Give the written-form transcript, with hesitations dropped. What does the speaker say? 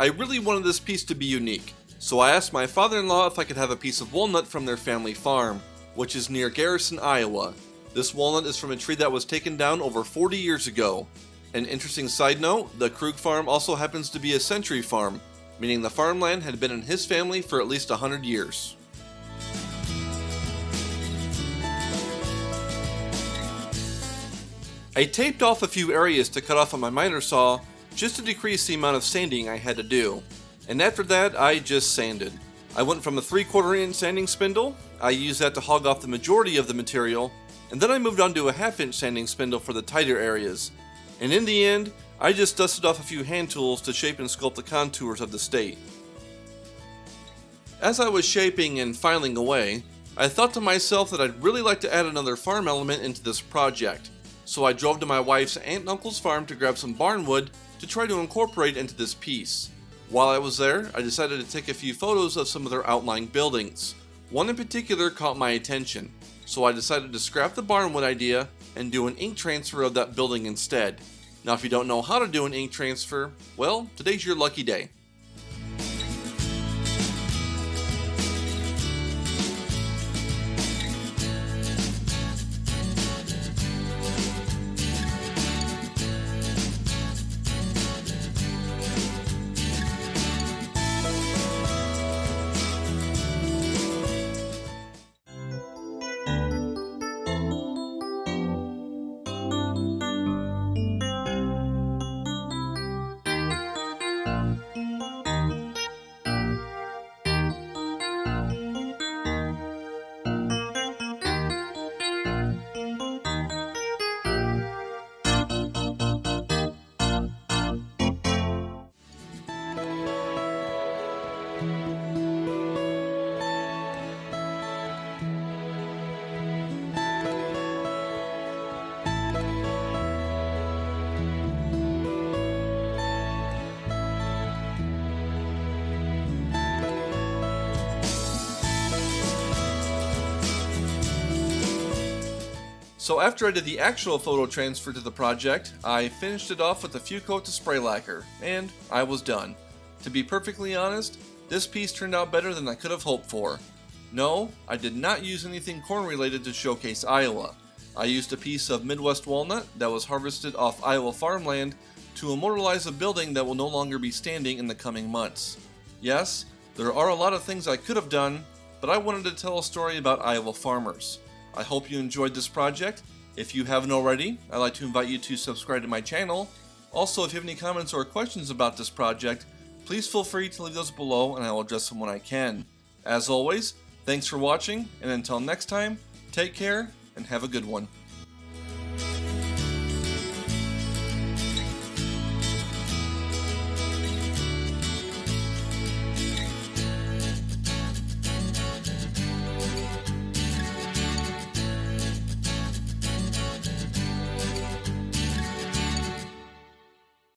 I really wanted this piece to be unique, so I asked my father-in-law if I could have a piece of walnut from their family farm, which is near Garrison, Iowa. This walnut is from a tree that was taken down over 40 years ago. An interesting side note, the Krug farm also happens to be a century farm, meaning the farmland had been in his family for at least 100 years. I taped off a few areas to cut off on my miter saw just to decrease the amount of sanding I had to do, and after that I just sanded. I went from a 3/4 inch sanding spindle, I used that to hog off the majority of the material, and then I moved on to a 1/2 inch sanding spindle for the tighter areas, and in the end I just dusted off a few hand tools to shape and sculpt the contours of the state. As I was shaping and filing away, I thought to myself that I'd really like to add another farm element into this project. So I drove to my wife's aunt and uncle's farm to grab some barnwood to try to incorporate into this piece. While I was there, I decided to take a few photos of some of their outlying buildings. One in particular caught my attention, so I decided to scrap the barnwood idea and do an ink transfer of that building instead. Now if you don't know how to do an ink transfer, well, today's your lucky day. So after I did the actual photo transfer to the project, I finished it off with a few coats of spray lacquer, and I was done. To be perfectly honest, this piece turned out better than I could have hoped for. No, I did not use anything corn related to showcase Iowa. I used a piece of Midwest walnut that was harvested off Iowa farmland to immortalize a building that will no longer be standing in the coming months. Yes, there are a lot of things I could have done, but I wanted to tell a story about Iowa farmers. I hope you enjoyed this project. If you haven't already, I'd like to invite you to subscribe to my channel. Also, if you have any comments or questions about this project, please feel free to leave those below and I will address them when I can. As always, thanks for watching, and until next time, take care and have a good one.